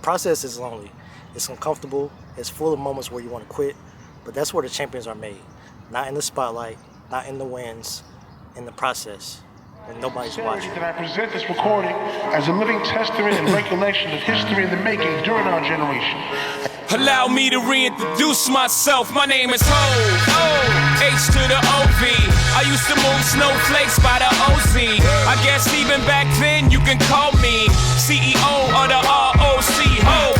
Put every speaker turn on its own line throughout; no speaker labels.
process is lonely. It's uncomfortable. It's full of moments where you want to quit, but that's where the champions are made. Not in the spotlight, not in the wins, in the process, when nobody's watching.
That I present this recording as a living testament and recollection of history in the making during our generation.
Allow me to reintroduce myself. My name is Ho, H to the OV. I used to move snowflakes by the OZ. I guess even back then you can call me CEO of the ROC. Ho.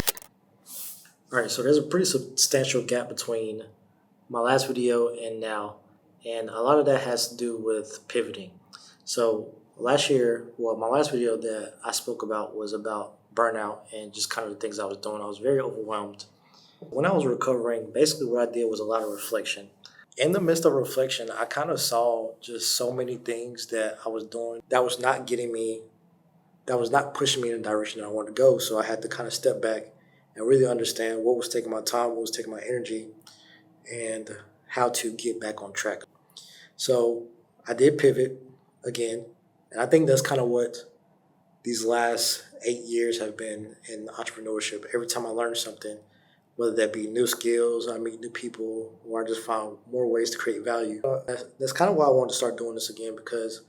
Alright, so there's a pretty substantial gap between my last video and now, and a lot of that has to do with pivoting. So last year, well, my last video that I spoke about was about burnout and just kind of the things I was doing. I was very overwhelmed. When I was recovering, basically what I did was a lot of reflection. In the midst of reflection, I kind of saw just so many things that I was doing that was not getting me, that was not pushing me in the direction that I wanted to go. So I had to kind of step back and really understand what was taking my time, what was taking my energy, and how to get back on track. So I did pivot again, and I think that's kind of what these last 8 years have been in entrepreneurship. Every time I learn something, whether that be new skills, I meet new people, or I just found more ways to create value. That's kind of why I wanted to start doing this again, because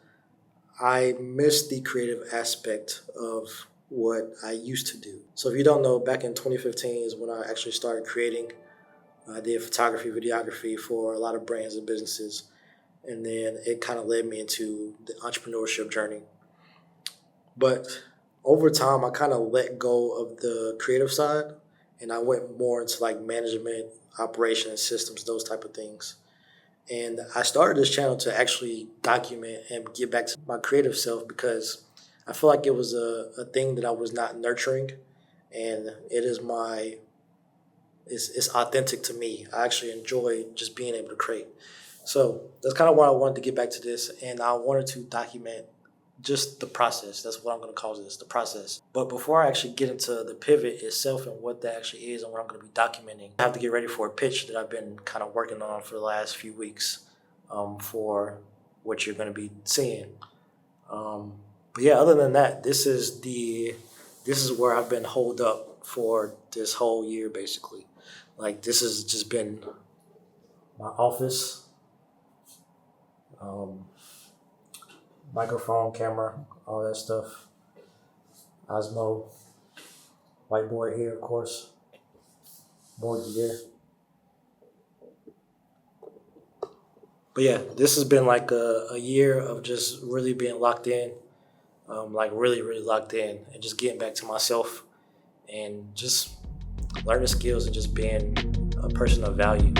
I miss the creative aspect of what I used to do. So if you don't know, back in 2015 is when I actually started creating. I did photography, videography for a lot of brands and businesses. And then it kind of led me into the entrepreneurship journey. But over time, I kind of let go of the creative side, and I went more into like management, operations, systems, those type of things. And I started this channel to actually document and get back to my creative self, because I feel like it was a thing that I was not nurturing, and it is it's authentic to me. I actually enjoy just being able to create. So that's kind of why I wanted to get back to this, and I wanted to document just the process. That's what I'm going to call this, the process. But before I actually get into the pivot itself and what that actually is and what I'm going to be documenting, I have to get ready for a pitch that I've been kind of working on for the last few weeks for what you're going to be seeing. But yeah, other than that, this is where I've been holed up for this whole year, basically. Like, this has just been my office. Microphone, camera, all that stuff. Osmo, whiteboard here, of course. Board gear. But yeah, this has been like a year of just really being locked in, like really, really locked in, and just getting back to myself and just learning skills and just being a person of value.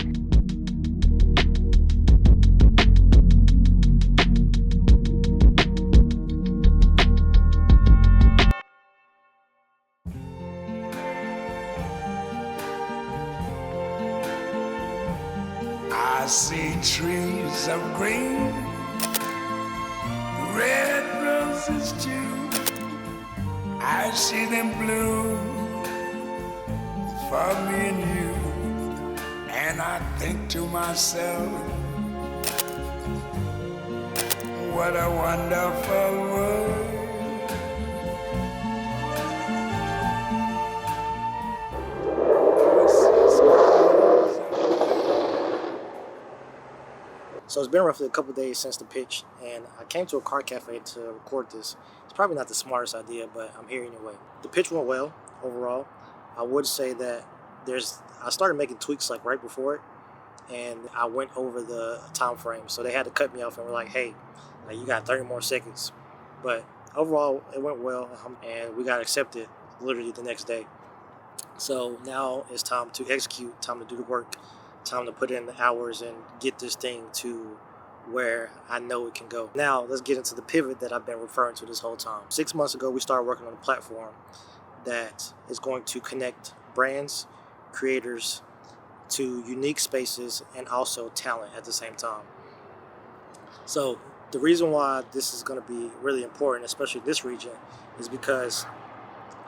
I see trees of green, red roses too. I see them bloom for me and you. And I think to myself, what a wonderful world.
So it's been roughly a couple days since the pitch, and I came to a car cafe to record this. It's probably not the smartest idea, but I'm here anyway. The pitch went well overall. I would say that I started making tweaks like right before it, and I went over the time frame. So they had to cut me off and were like, hey, you got 30 more seconds. But overall, it went well, and we got accepted literally the next day. So now it's time to execute, time to do the work, time to put in the hours and get this thing to where I know it can go. Now let's get into the pivot that I've been referring to this whole time. 6 months ago, we started working on a platform that is going to connect brands, creators to unique spaces and also talent at the same time. So the reason why this is going to be really important, especially this region, is because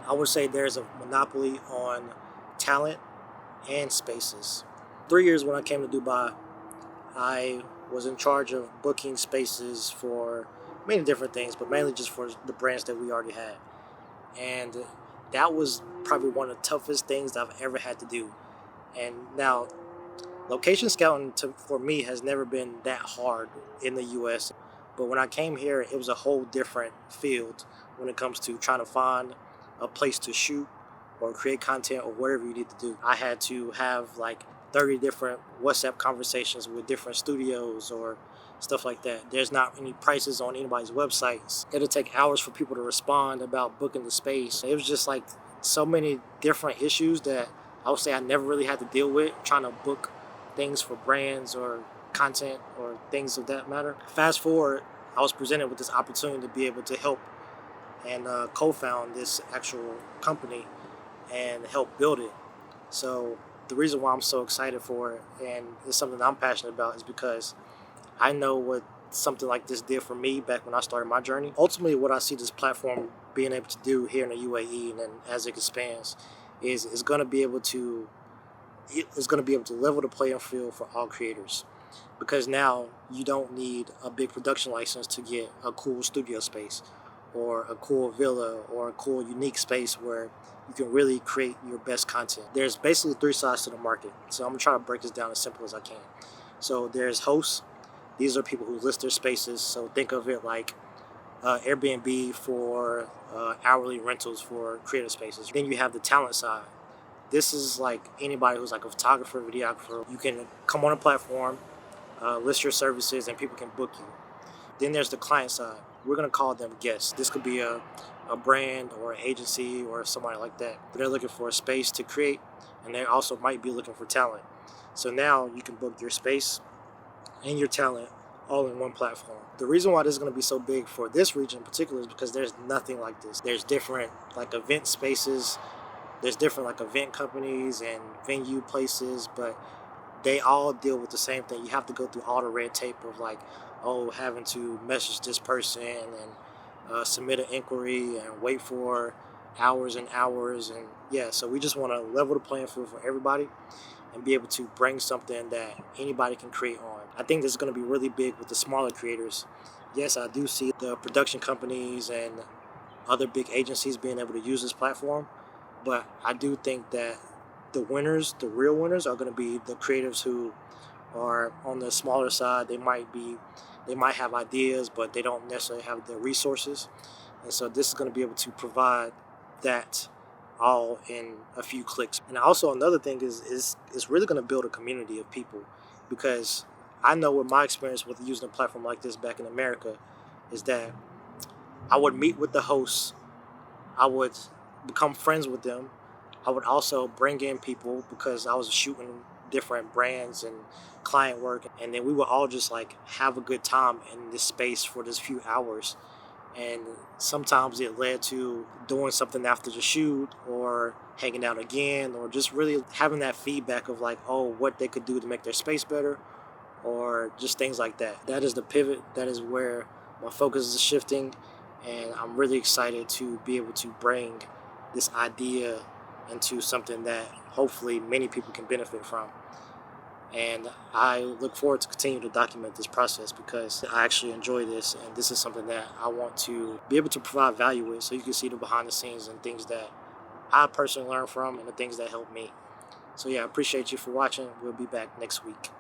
I would say there's a monopoly on talent and spaces. 3 years when I came to Dubai, I was in charge of booking spaces for many different things, but mainly just for the brands that we already had. And that was probably one of the toughest things that I've ever had to do. And now, location scouting for me has never been that hard in the US. But when I came here, it was a whole different field when it comes to trying to find a place to shoot or create content or whatever you need to do. I had to have like 30 different WhatsApp conversations with different studios or stuff like that. There's not any prices on anybody's websites. It'll take hours for people to respond about booking the space. It was just like so many different issues that I would say I never really had to deal with trying to book things for brands or content or things of that matter. Fast forward, I was presented with this opportunity to be able to help and co-found this actual company and help build it. So the reason why I'm so excited for it and it's something that I'm passionate about is because I know what something like this did for me back when I started my journey. Ultimately, what I see this platform being able to do here in the UAE and then as it expands is it's going to be able to level the playing field for all creators, because now you don't need a big production license to get a cool studio space or a cool villa or a cool unique space where you can really create your best content. There's basically three sides to the market. So I'm gonna try to break this down as simple as I can. So there's hosts. These are people who list their spaces. So think of it like Airbnb for hourly rentals for creative spaces. Then you have the talent side. This is like anybody who's like a photographer, videographer. You can come on a platform, list your services, and people can book you. Then there's the client side. We're gonna call them guests. This could be a brand or an agency or somebody like that. But they're looking for a space to create, and they also might be looking for talent. So now you can book your space and your talent all in one platform. The reason why this is going to be so big for this region in particular is because there's nothing like this. There's different like event spaces, there's different like event companies and venue places, but they all deal with the same thing. You have to go through all the red tape of like, having to message this person and submit an inquiry and wait for hours and hours. And yeah, so we just want to level the playing field for everybody and be able to bring something that anybody can create on. I think this is going to be really big with the smaller creators. Yes, I do see the production companies and other big agencies being able to use this platform, but I do think that the winners, the real winners, are going to be the creatives who are on the smaller side. They might have ideas, but they don't necessarily have the resources. And so this is going to be able to provide that all in a few clicks. And also another thing is it's really going to build a community of people, because I know with my experience with using a platform like this back in America is that I would meet with the hosts, I would become friends with them, I would also bring in people because I was shooting different brands and client work, and then we would all just like have a good time in this space for this few hours. And sometimes it led to doing something after the shoot or hanging out again, or just really having that feedback of like, what they could do to make their space better, or just things like that. That is the pivot. That is where my focus is shifting. And I'm really excited to be able to bring this idea into something that hopefully many people can benefit from. And I look forward to continue to document this process because I actually enjoy this, and this is something that I want to be able to provide value with, so you can see the behind the scenes and things that I personally learn from and the things that help me. So yeah, I appreciate you for watching. We'll be back next week.